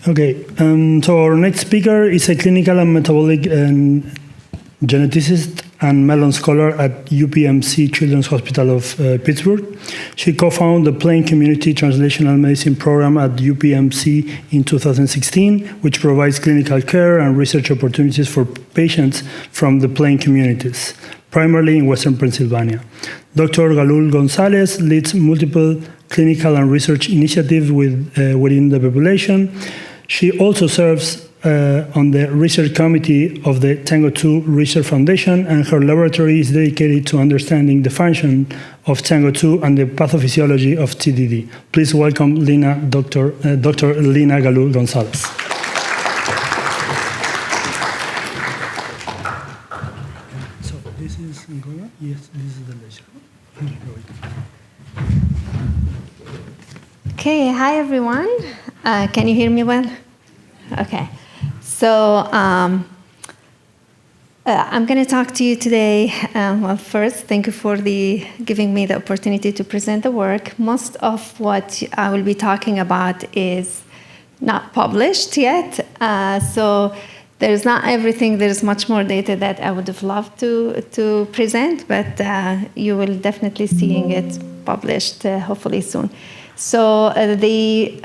Okay, so our next speaker is a clinical and metabolic geneticist and Mellon Scholar at UPMC Children's Hospital of Pittsburgh. She co-founded the Plain Community Translational Medicine Program at UPMC in 2016, which provides clinical care and research opportunities for patients from the Plain communities, primarily in Western Pennsylvania. Dr. Galul Gonzalez leads multiple clinical and research initiatives within the population. She also serves on the research committee of the TANGO2 Research Foundation, and her laboratory is dedicated to understanding the function of TANGO2 and the pathophysiology of TDD. Please welcome Dr. Lina Galul Gonzalez. So this is Angola? Yes, this is the lecture. Okay, hi everyone. Can you hear me well? Okay. So I'm going to talk to you today. Well, first, thank you for giving me the opportunity to present the work. Most of what I will be talking about is not published yet. So there's not everything. There's much more data that I would have loved to present, but you will definitely seeing it published hopefully soon. So the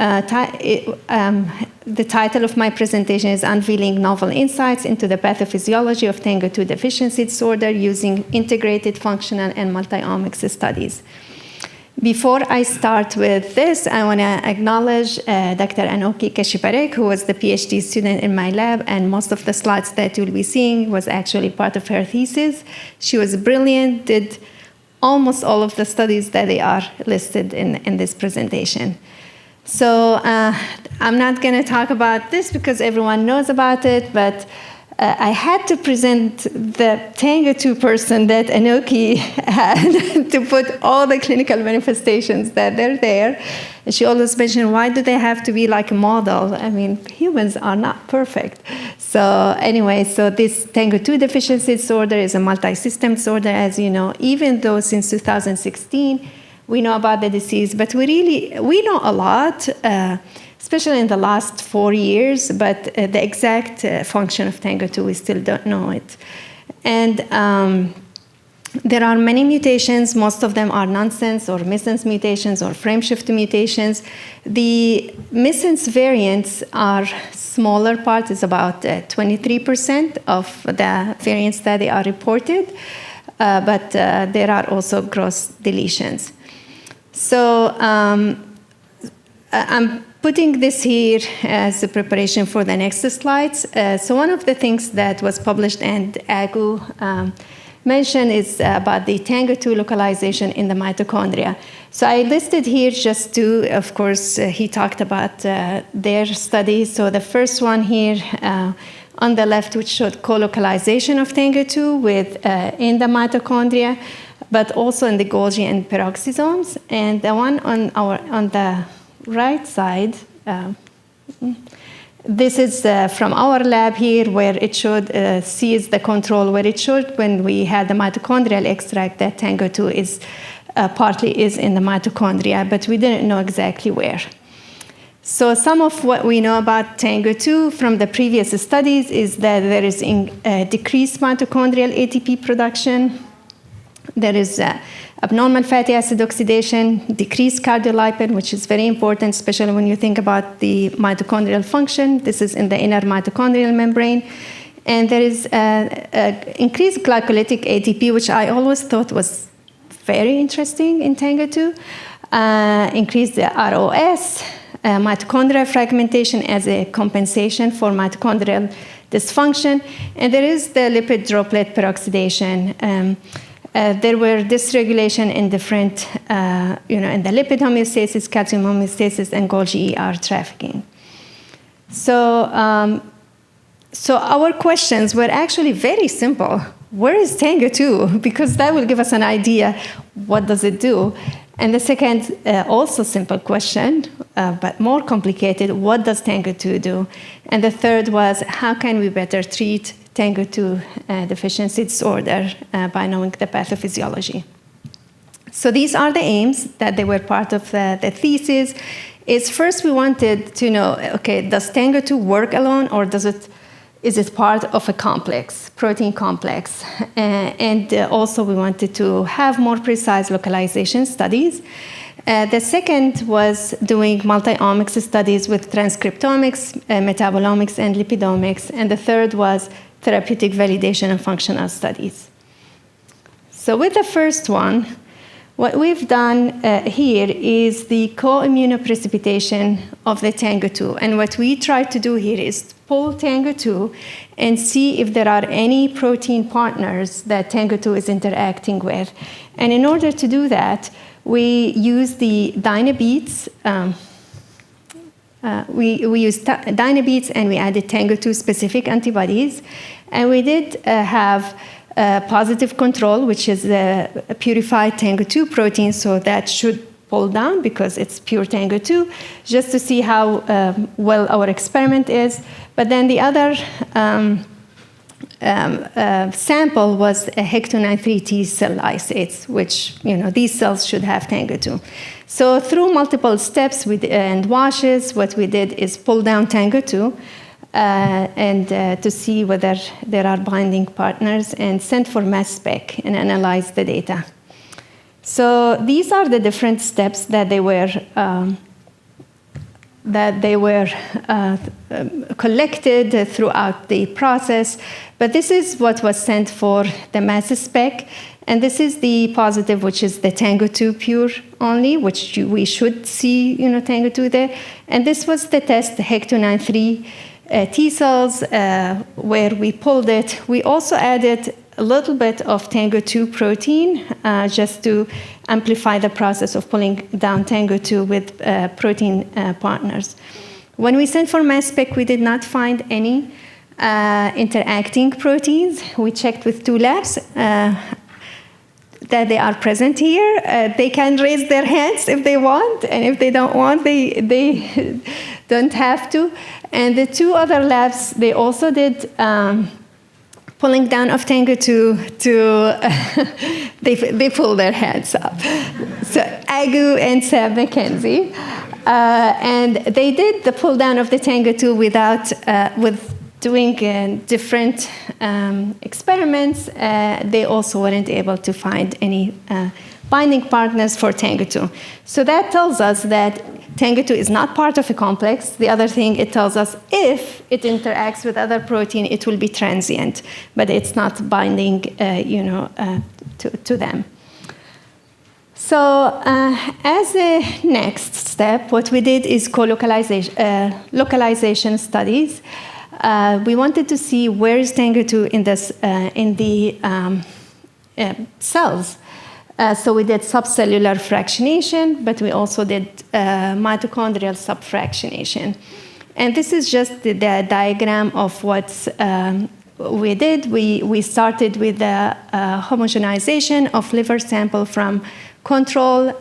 title of my presentation is Unveiling Novel Insights into the Pathophysiology of TANGO2 Deficiency Disorder using Integrated Functional and Multi-omics Studies. Before I start with this, I want to acknowledge Dr. Anoki Kashiparek, who was the PhD student in my lab, and most of the slides that you'll be seeing was actually part of her thesis. She was brilliant, did almost all of the studies that they are listed in this presentation. So I'm not going to talk about this because everyone knows about it, but I had to present the TANGO2 person that Anoki had to put all the clinical manifestations that they're there. And she always mentioned, why do they have to be like a model? I mean, humans are not perfect. So anyway, so this TANGO2 deficiency disorder is a multi-system disorder, as you know, even though since 2016, we know about the disease, but we know a lot, especially in the last 4 years, but the exact function of TANGO2, we still don't know it. And there are many mutations. Most of them are nonsense or missense mutations or frameshift mutations. The missense variants are smaller part, is about 23% of the variants that they are reported, but there are also gross deletions. So I'm putting this here as a preparation for the next slides. So one of the things that was published and Agu mentioned is about the TANGO2 localization in the mitochondria. So I listed here just two. Of course, he talked about their studies. So the first one here on the left, which showed co-localization of TANGO2 in the mitochondria, but also in the Golgi and peroxisomes. And the one on the right side, this is from our lab here, where it showed C is the control, where it showed when we had the mitochondrial extract that TANGO2 is partly in the mitochondria, but we didn't know exactly where. So some of what we know about TANGO2 from the previous studies is that there is decreased mitochondrial ATP production. There is abnormal fatty acid oxidation, decreased cardiolipin, which is very important, especially when you think about the mitochondrial function. This is in the inner mitochondrial membrane. And there is increased glycolytic ATP, which I always thought was very interesting in TANGO2. Increased the ROS, mitochondrial fragmentation as a compensation for mitochondrial dysfunction. And there is the lipid droplet peroxidation. There were dysregulation in different, in the lipid homeostasis, calcium homeostasis, and Golgi ER trafficking. So our questions were actually very simple. Where is TANGO2? Because that will give us an idea, what does it do? And the second, also simple question, but more complicated, what does TANGO2 do? And the third was, how can we better treat TANGO2 deficiency disorder by knowing the pathophysiology? So these are the aims that they were part of the thesis. is first we wanted to know, okay, does TANGO2 work alone, or is it part of a complex, protein complex? And also we wanted to have more precise localization studies. The second was doing multi-omics studies with transcriptomics, metabolomics, and lipidomics. And the third was therapeutic validation and functional studies. So with the first one, what we've done here is the co-immunoprecipitation of the TANGO2. And what we try to do here is pull TANGO2 and see if there are any protein partners that TANGO2 is interacting with. And in order to do that, we use the Dynabeats. We used Dynabeats, and we added TANGO2 specific antibodies. And we did have positive control, which is a purified TANGO2 protein, so that should pull down because it's pure TANGO2, just to see how well our experiment is. But then the other sample was a HEC293 T cell lysates, which, these cells should have TANGO2. So through multiple steps and washes, what we did is pull down TANGO2 and to see whether there are binding partners, and send for mass spec and analyze the data. So these are the different steps that they were collected throughout the process. But this is what was sent for the mass spec. And this is the positive, which is the TANGO2 pure only, which we should see, TANGO2 there. And this was the test, the HEC293 T cells, where we pulled it. We also added a little bit of TANGO2 protein just to amplify the process of pulling down TANGO2 with protein partners. When we sent for mass spec, we did not find any interacting proteins. We checked with 2 labs that they are present here. They can raise their hands if they want, and if they don't want, they don't have to. And the 2 other labs, they also did pulling down of TANGO2 to they pull their hands up. So Agu and Seb McKenzie, and they did the pull down of the TANGO2 with doing different experiments. They also weren't able to find any binding partners for TANGO2. So that tells us that TANGO2 is not part of a complex. The other thing, it tells us if it interacts with other protein, it will be transient, but it's not binding, to them. So as a next step, what we did is localization studies. We wanted to see where is TANGO2 in the cells. So we did subcellular fractionation, but we also did mitochondrial subfractionation. And this is just the diagram of what we did. We started with the homogenization of liver sample from control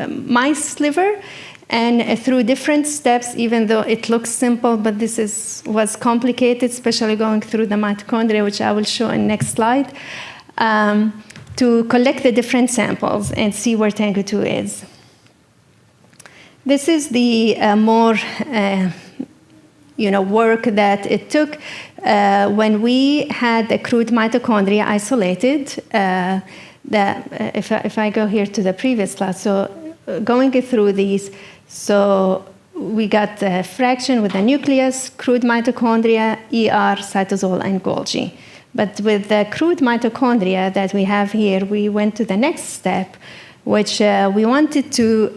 mice liver, and through different steps, even though it looks simple, but this was complicated, especially going through the mitochondria, which I will show in next slide. To collect the different samples and see where TANGO2 is. This is the more work that it took when we had the crude mitochondria isolated. If I go here to the previous slide, so going through these, so we got the fraction with the nucleus, crude mitochondria, ER, cytosol, and Golgi. But with the crude mitochondria that we have here, we went to the next step, which we wanted to,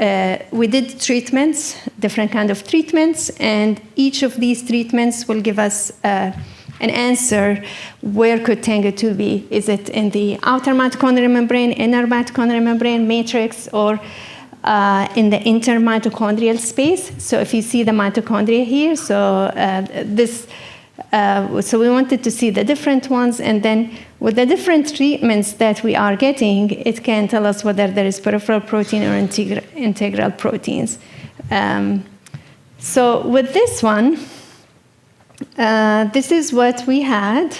we did treatments, different kind of treatments, and each of these treatments will give us an answer, where could TANGO2 be? Is it in the outer mitochondrial membrane, inner mitochondrial membrane, matrix, or in the intermitochondrial space? So if you see the mitochondria here, so so we wanted to see the different ones, and then with the different treatments that we are getting, it can tell us whether there is peripheral protein or integral proteins. So with this one, this is what we had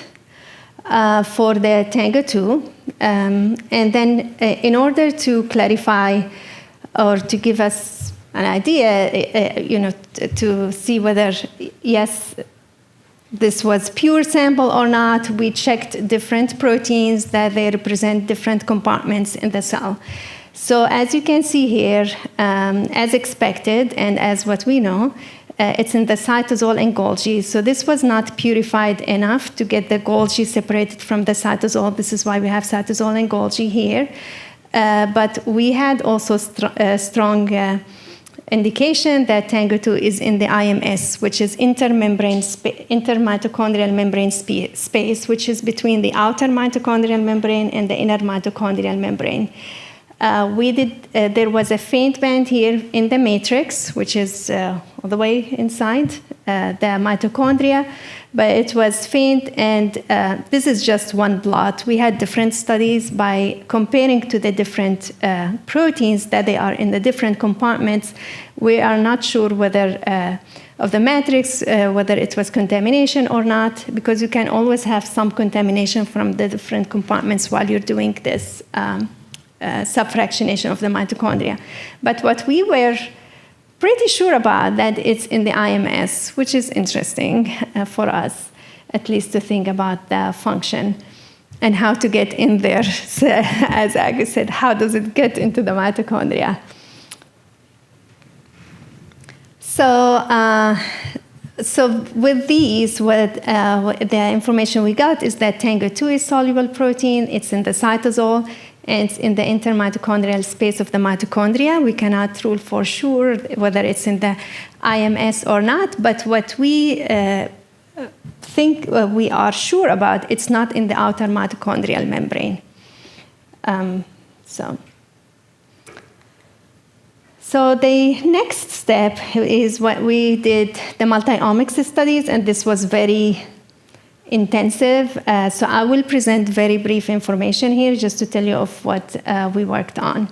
for the TANGO2. And then in order to clarify or to give us an idea, to see whether, yes, this was pure sample or not. We checked different proteins that they represent different compartments in the cell. So as you can see here, as expected and as what we know, it's in the cytosol and Golgi. So this was not purified enough to get the Golgi separated from the cytosol. This is why we have cytosol and Golgi here. But we had also strong indication that TANGO2 is in the IMS, which is intermitochondrial membrane space, which is between the outer mitochondrial membrane and the inner mitochondrial membrane. There was a faint band here in the matrix, which is all the way inside the mitochondria, but it was faint, and this is just one blot. We had different studies by comparing to the different proteins that they are in the different compartments. We are not sure whether of the matrix, whether it was contamination or not, because you can always have some contamination from the different compartments while you're doing this subfractionation of the mitochondria. But what we were pretty sure about, that it's in the IMS, which is interesting for us, at least to think about the function and how to get in there. So, as Agus said, how does it get into the mitochondria? So with these, the information we got is that TANGO2 is soluble protein. It's in the cytosol, and it's in the intermitochondrial space of the mitochondria. We cannot rule for sure whether it's in the IMS or not, but what we think we are sure about, it's not in the outer mitochondrial membrane. So the next step is what we did, the multi-omics studies, and this was very intensive. So I will present very brief information here just to tell you of what we worked on.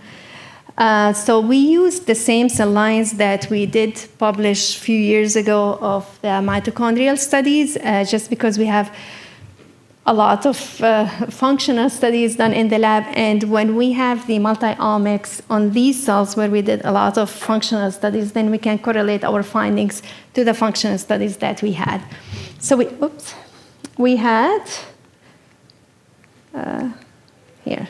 So we used the same cell lines that we did publish a few years ago of the mitochondrial studies, just because we have a lot of functional studies done in the lab, and when we have the multi-omics on these cells where we did a lot of functional studies, then we can correlate our findings to the functional studies that we had. So we had here.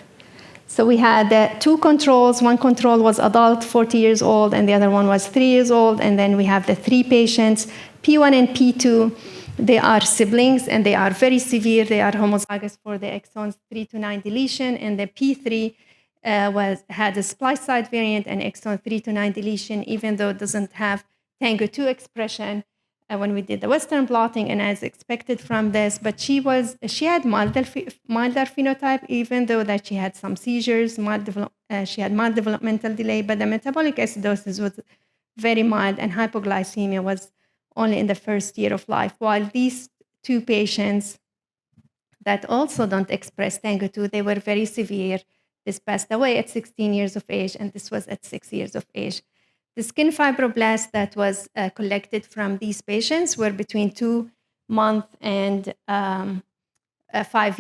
So we had two controls. One control was adult, 40 years old, and the other one was 3 years old. And then we have the three patients, P1 and P2. They are siblings, and they are very severe. They are homozygous for the exons 3 to 9 deletion, and the P3 had a splice site variant and exon 3 to 9 deletion, even though it doesn't have TANGO2 expression when we did the Western blotting, and as expected from this. But she had milder phenotype, even though that she had some seizures. She had mild developmental delay, but the metabolic acidosis was very mild, and hypoglycemia was only in the first year of life, while these two patients that also don't express TANGO2, they were very severe. This passed away at 16 years of age, and this was at 6 years of age. The skin fibroblasts that was collected from these patients were between 2 months and 5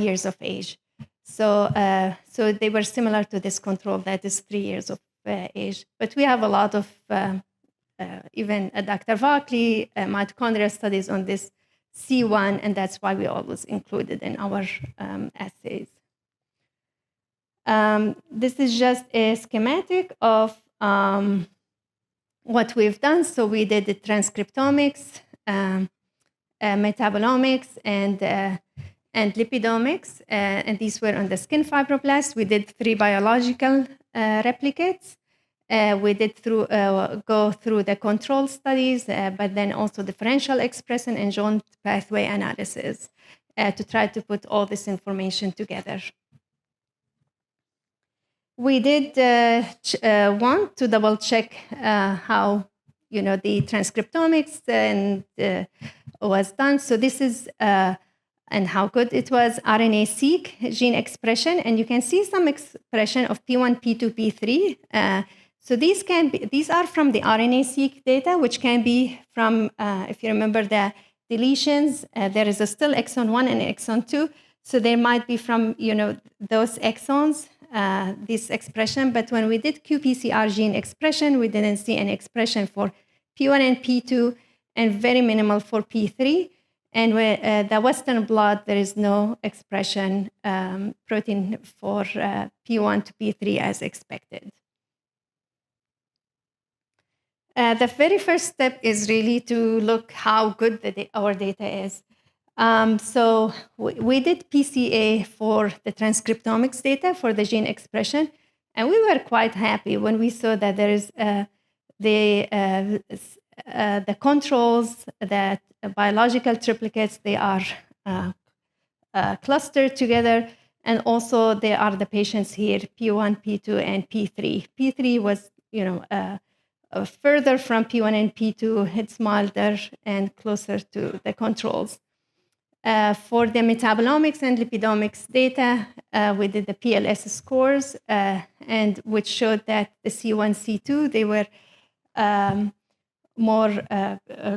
years of age. So they were similar to this control that is 3 years of age. But we have a lot of even Dr. Vackley, mitochondrial studies on this C1, and that's why we always include it in our assays. This is just a schematic of what we've done. So we did the transcriptomics, metabolomics, and lipidomics, and these were on the skin fibroblasts. We did 3 biological replicates. We did go through the control studies, but then also differential expression and joint pathway analysis to try to put all this information together. We did want to double check how the transcriptomics was done. So this is and how good it was RNA-seq gene expression, and you can see some expression of P1, P2, P3. So these are from the RNA-seq data, which can be from, if you remember the deletions, there is still exon 1 and exon 2. So there might be from those exons this expression, but when we did qPCR gene expression, we didn't see any expression for P1 and P2, and very minimal for P3. And with the Western blot, there is no expression protein for P1 to P3 as expected. The very first step is really to look how good our data is. So we did PCA for the transcriptomics data for the gene expression, and we were quite happy when we saw that there is the controls, that biological triplicates, they are clustered together, and also there are the patients here, P1, P2, and P3. P3 was, further from P1 and P2, it's milder and closer to the controls. For the metabolomics and lipidomics data, we did the PLS scores, and which showed that the C1, C2, they were more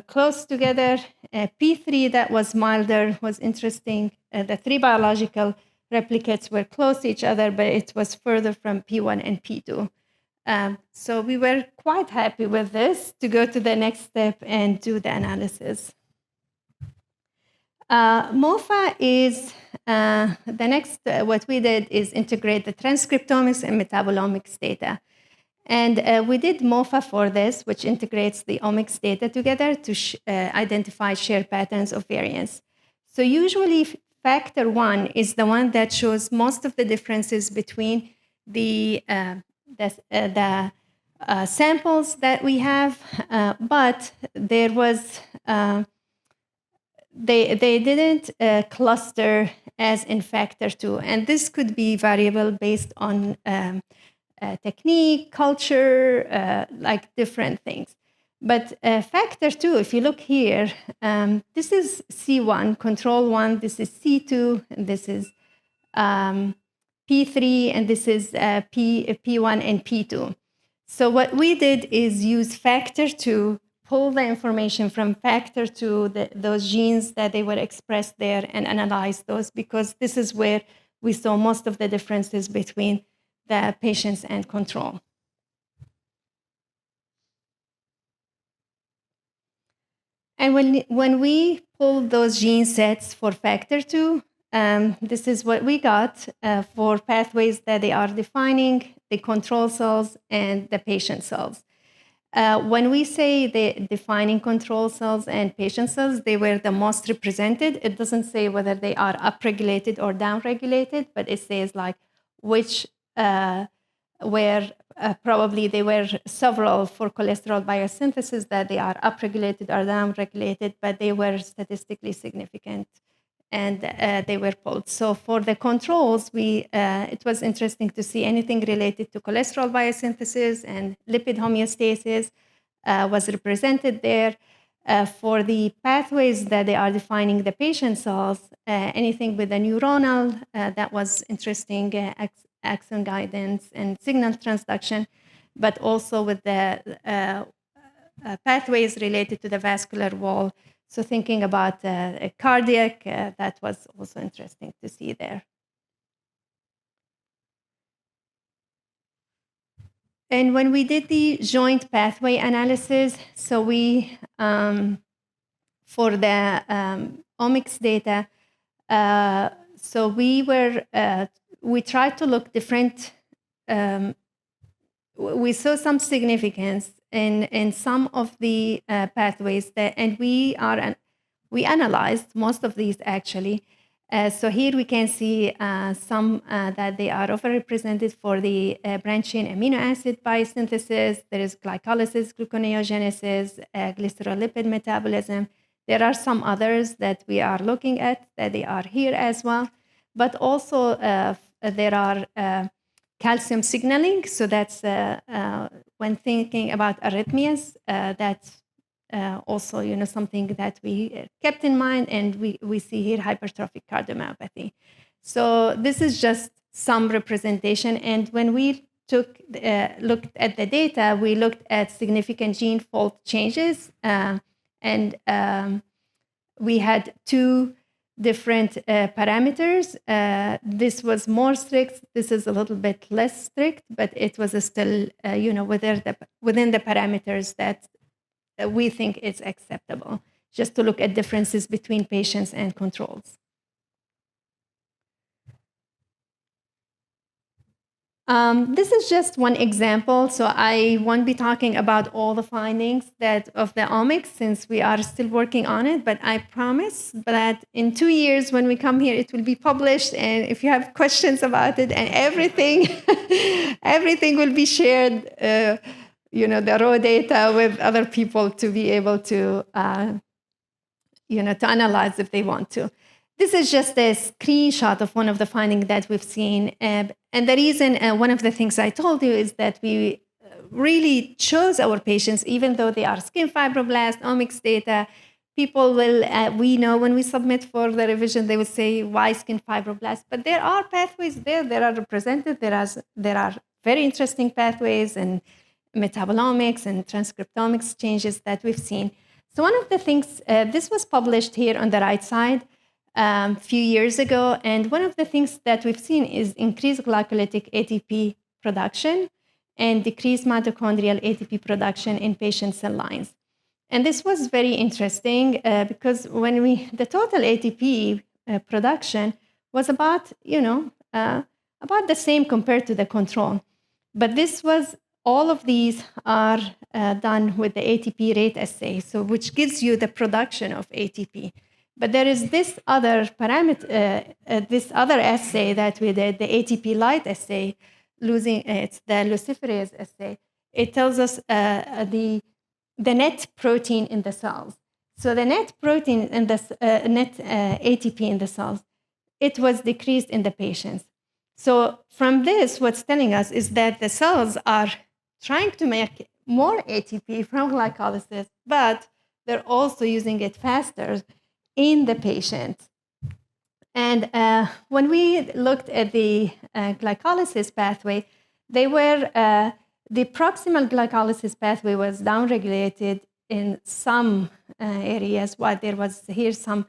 close together. P3, that was milder, was interesting. The three biological replicates were close to each other, but it was further from P1 and P2. So we were quite happy with this to go to the next step and do the analysis. MOFA is the next, what we did is integrate the transcriptomics and metabolomics data. And we did MOFA for this, which integrates the omics data together to identify shared patterns of variance. So usually factor 1 is the one that shows most of the differences between the samples that we have, but there was, they didn't cluster as in factor 2. And this could be variable based on technique, culture, like different things. But factor 2, if you look here, this is C1, control 1, this is C2, and this is P3, and this is P1 and P2. So what we did is use factor 2, pull the information from factor 2, those genes that they were expressed there, and analyze those, because this is where we saw most of the differences between the patients and control. And when we pulled those gene sets for factor 2, this is what we got for pathways that they are defining, the control cells and the patient cells. When we say the defining control cells and patient cells, they were the most represented. It doesn't say whether they are upregulated or downregulated, but it says like which where probably there were several for cholesterol biosynthesis that they are upregulated or downregulated, but they were statistically significant, and they were pulled. So for the controls, it was interesting to see anything related to cholesterol biosynthesis and lipid homeostasis was represented there. For the pathways that they are defining the patient cells, anything with the neuronal, that was interesting, axon guidance and signal transduction, but also with the pathways related to the vascular wall. So thinking about cardiac, that was also interesting to see there. And when we did the joint pathway analysis, so we, for the omics data, so we tried to look different. We saw some significance in some of the pathways, and we analyzed most of these actually. So here we can see some that they are overrepresented for the branched-chain amino acid biosynthesis. There is glycolysis, gluconeogenesis, glycerolipid metabolism. There are some others that we are looking at that they are here as well. But also there are calcium signaling. So that's when thinking about arrhythmias, that's also something that we kept in mind, and we see here hypertrophic cardiomyopathy. So this is just some representation. And when we looked at the data, we looked at significant gene fold changes, and we had two different parameters. This was more strict. This is a little bit less strict, but it was still, within the parameters that we think is acceptable, just to look at differences between patients and controls. This is just one example, so I won't be talking about all the findings of the omics since we are still working on it, but I promise that in 2 years when we come here, it will be published, and if you have questions about it and everything, everything will be shared, the raw data with other people to be able to, to analyze if they want to. This is just a screenshot of one of the findings that we've seen. And the reason, one of the things I told you is that we really chose our patients, even though they are skin fibroblast, omics data. People will, we know when we submit for the revision, they will say, why skin fibroblast? But there are pathways there that are represented. There are very interesting pathways and metabolomics and transcriptomics changes that we've seen. So one of the things, this was published here on the right side, a few years ago, and one of the things that we've seen is increased glycolytic ATP production and decreased mitochondrial ATP production in patient cell lines. And this was very interesting because the total ATP production was about the same compared to the control. But all of these are done with the ATP rate assay, so which gives you the production of ATP. But there is this other parameter, this other assay that we did, the ATP light assay, it's the luciferase assay. It tells us the net protein in the cells. So the net protein in the net ATP in the cells, it was decreased in the patients. So from this, what's telling us is that the cells are trying to make more ATP from glycolysis, but they're also using it faster in the patient. And when we looked at the glycolysis pathway, the proximal glycolysis pathway was downregulated in some areas, while there was here some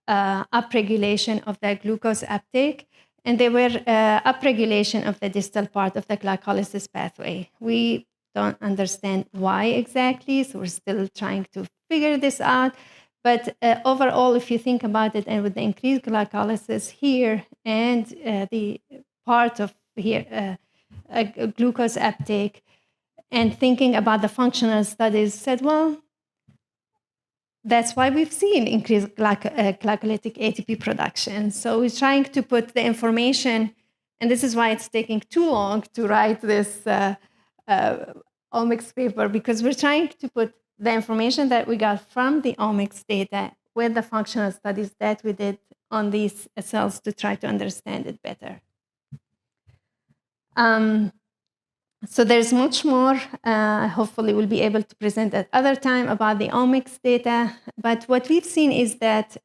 upregulation of the glucose uptake, and there were upregulation of the distal part of the glycolysis pathway. We don't understand why exactly, so we're still trying to figure this out. But overall, if you think about it, and with the increased glycolysis here and the part of here, glucose uptake, and thinking about the functional studies, said, well, that's why we've seen increased glycolytic ATP production. So we're trying to put the information, and this is why it's taking too long to write this omics paper, because we're trying to put the information that we got from the omics data with the functional studies that we did on these cells to try to understand it better. So there's much more. Hopefully we'll be able to present at other time about the omics data. But what we've seen is that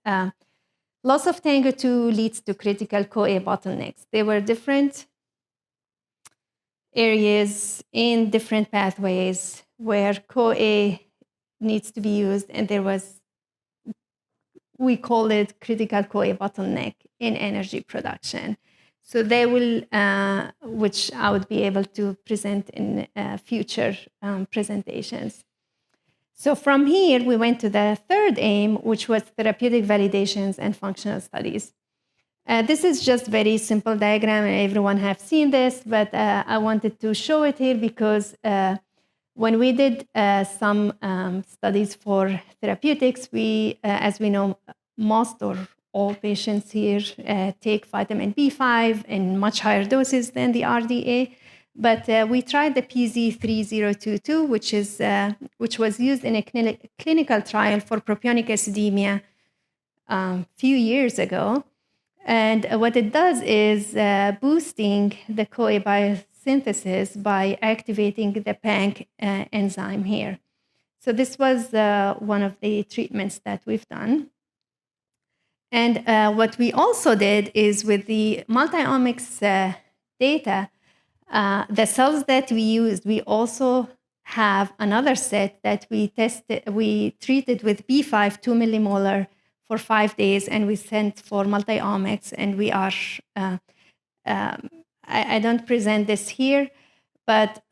loss of TANGO2 leads to critical CoA bottlenecks. There were different areas in different pathways where CoA needs to be used, and we call it critical CoA bottleneck in energy production. So they will, which I would be able to present in future presentations. So from here, we went to the third aim, which was therapeutic validations and functional studies. This is just very simple diagram, and everyone have seen this, but I wanted to show it here because when we did some studies for therapeutics, as we know, most or all patients here take vitamin B5 in much higher doses than the RDA. But we tried the PZ3022, which was used in a clinical trial for propionic acidemia a few years ago. And what it does is boosting the CoA biosynthesis by activating the PANC enzyme here. So this was one of the treatments that we've done. And what we also did is with the multi-omics data, the cells that we used, we also have another set that we treated with B5 2 millimolar for 5 days, and we sent for multi-omics, and we are, I don't present this here, but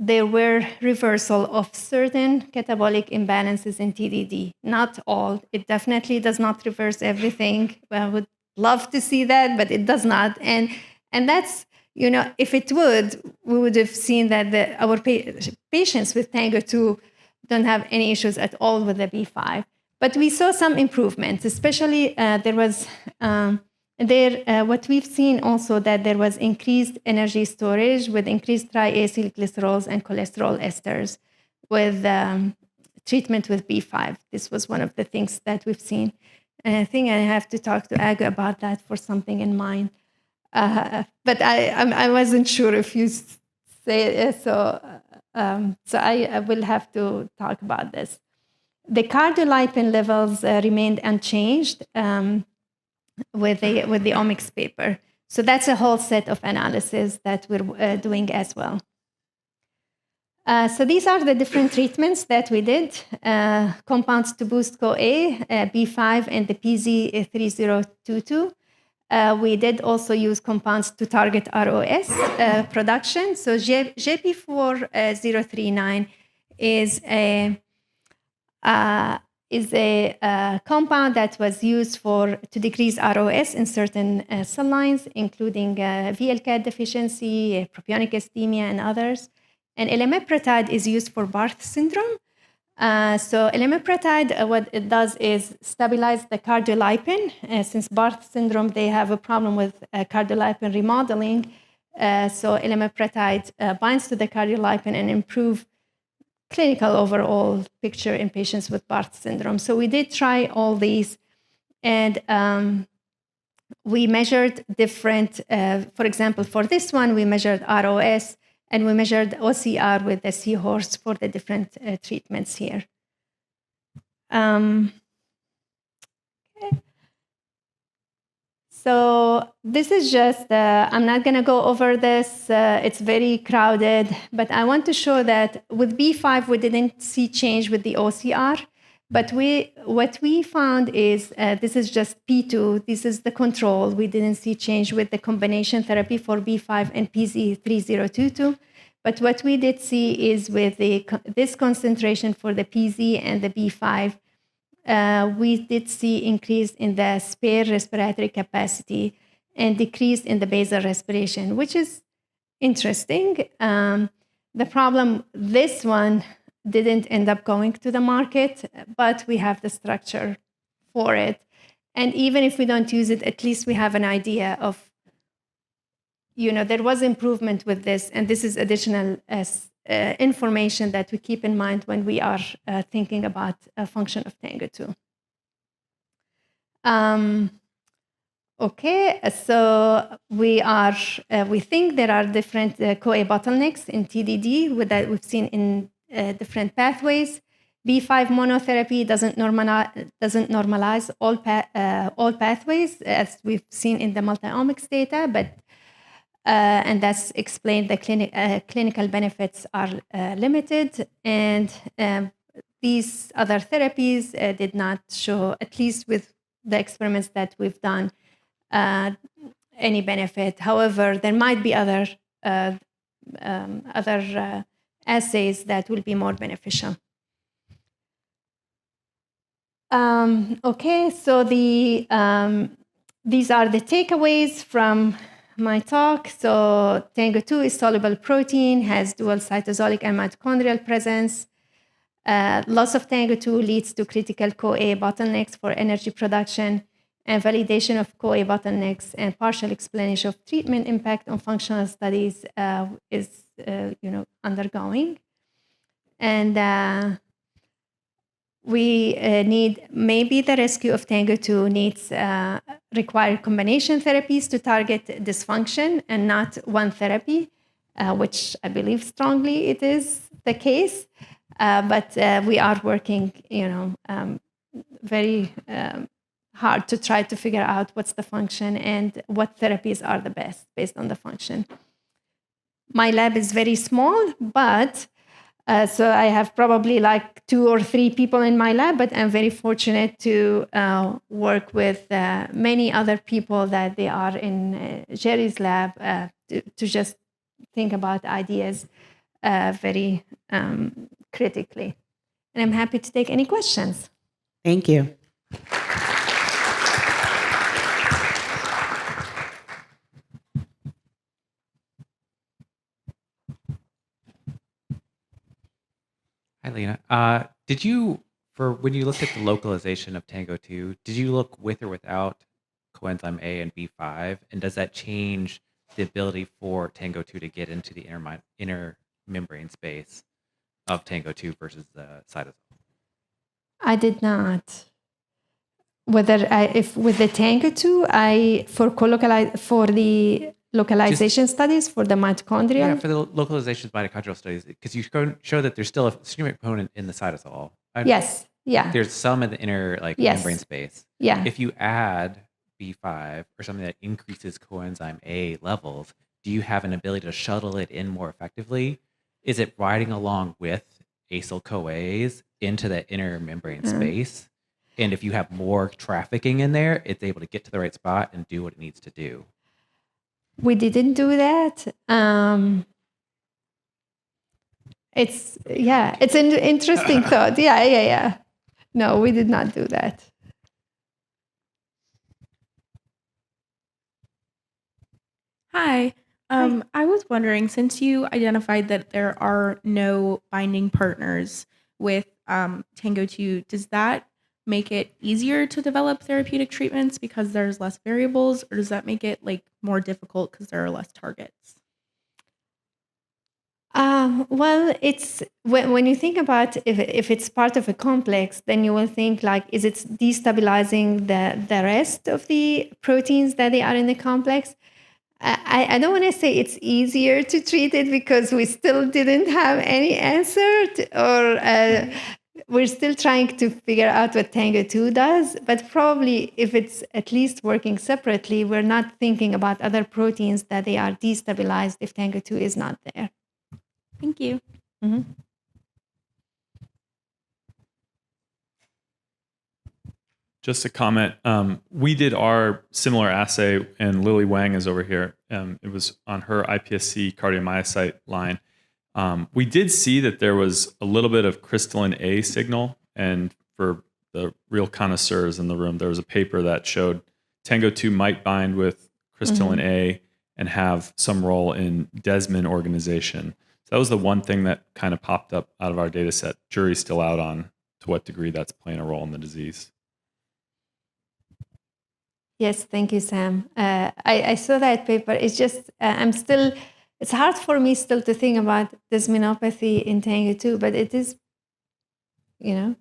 there were reversal of certain catabolic imbalances in TDD. Not all. It definitely does not reverse everything. I would love to see that, but it does not. And that's, if it would, we would have seen that our patients with TANGO2 don't have any issues at all with the B5. But we saw some improvements, especially there was what we've seen also, that there was increased energy storage with increased triacylglycerols and cholesterol esters with treatment with B5. This was one of the things that we've seen. And I think I have to talk to Aga about that for something in mind. But I wasn't sure if you say it, so I will have to talk about this. The cardiolipin levels remained unchanged with the omics paper. So that's a whole set of analysis that we're doing as well. So these are the different treatments that we did. Compounds to boost CoA, B5, and the PZ3022. We did also use compounds to target ROS production. So JP4039 is a compound that was used to decrease ROS in certain cell lines, including VLCAD deficiency, propionic ischemia, and others. And elimipretide is used for Barth syndrome. So elimipretide, what it does is stabilize the cardiolipin. Since Barth syndrome, they have a problem with cardiolipin remodeling. So elimipretide binds to the cardiolipin and improve clinical overall picture in patients with Barth syndrome. So we did try all these, and we measured different, for example, for this one, we measured ROS, and we measured OCR with the seahorse for the different treatments here. Okay. So this is just, I'm not going to go over this. It's very crowded, but I want to show that with B5, we didn't see change with the OCR. But what we found is, this is just P2. This is the control. We didn't see change with the combination therapy for B5 and PZ3022. But what we did see is with this concentration for the PZ and the B5, we did see increase in the spare respiratory capacity and decrease in the basal respiration, which is interesting. The problem, this one didn't end up going to the market, but we have the structure for it. And even if we don't use it, at least we have an idea of, there was improvement with this, and this is additional information that we keep in mind when we are thinking about a function of TANGO2. Okay, so we think there are different CoA bottlenecks in TDD that we've seen in different pathways. B5 monotherapy doesn't normalize all pathways, as we've seen in the multi-omics data, but and that's explained the clinical benefits are limited, and these other therapies did not show, at least with the experiments that we've done, any benefit. However, there might be other assays that will be more beneficial. Okay, so these are the takeaways from my talk. So TANGO2 is soluble protein, has dual cytosolic and mitochondrial presence. Loss of TANGO2 leads to critical CoA bottlenecks for energy production, and validation of CoA bottlenecks and partial explanation of treatment impact on functional studies is undergoing. And we need, maybe the rescue of TANGO2 needs require combination therapies to target dysfunction and not one therapy, which I believe strongly it is the case. But we are working, very hard to try to figure out what's the function and what therapies are the best based on the function. My lab is very small, but So I have probably like 2 or 3 people in my lab, but I'm very fortunate to work with many other people that they are in Jerry's lab to just think about ideas very critically. And I'm happy to take any questions. Thank you. Hi, Lena. Did you, when you looked at the localization of TANGO2, did you look with or without coenzyme A and B5? And does that change the ability for TANGO2 to get into the inner membrane space of TANGO2 versus the cytosol? I did not. If with the TANGO2, for the localization studies for the mitochondrial. Yeah, for the localization of mitochondrial studies, because you show that there's still a stimulating component in the cytosol. Yes. Yeah. There's some in the inner membrane space. Yeah. If you add B5 or something that increases coenzyme A levels, do you have an ability to shuttle it in more effectively? Is it riding along with acyl CoAs into the inner membrane space? And if you have more trafficking in there, it's able to get to the right spot and do what it needs to do. We didn't do that. It's an interesting thought. Yeah. No, we did not do that. Hi. I was wondering, since you identified that there are no binding partners with TANGO2, does that make it easier to develop therapeutic treatments because there's less variables, or does that make it more difficult because there are less targets? Well, it's when you think about if it's part of a complex, then you will think is it destabilizing the rest of the proteins that they are in the complex? I don't want to say it's easier to treat it because we still didn't have any answer or we're still trying to figure out what TANGO2 does, but probably if it's at least working separately, we're not thinking about other proteins that they are destabilized if TANGO2 is not there. Thank you. Mm-hmm. Just a comment. We did our similar assay, and Lily Wang is over here. It was on her iPSC cardiomyocyte line. We did see that there was a little bit of crystalline A signal, and for the real connoisseurs in the room, there was a paper that showed TANGO2 might bind with crystalline A and have some role in desmin organization. So that was the one thing that kind of popped up out of our data set. Jury's still out on to what degree that's playing a role in the disease. Yes, thank you, Sam. I saw that paper. It's just, it's hard for me still to think about desminopathy in TANGO2, but it is, there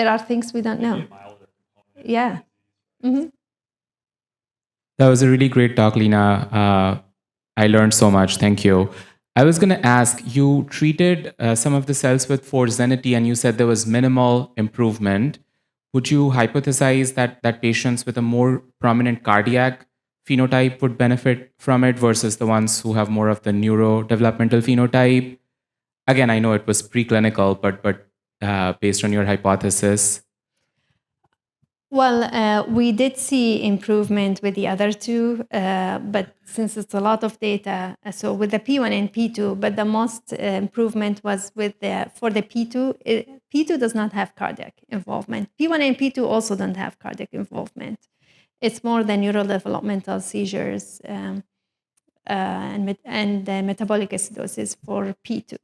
are things we don't know. Yeah. Mm-hmm. That was a really great talk, Lena. I learned so much. Thank you. I was going to ask, you treated some of the cells with Forzenity and you said there was minimal improvement. Would you hypothesize that patients with a more prominent cardiac phenotype would benefit from it versus the ones who have more of the neurodevelopmental phenotype? Again, I know it was preclinical, but based on your hypothesis. Well, we did see improvement with the other two, but since it's a lot of data, so with the P1 and P2, but the most improvement was for the P2. P2 does not have cardiac involvement. P1 and P2 also don't have cardiac involvement. It's more the neurodevelopmental seizures and metabolic acidosis for P2.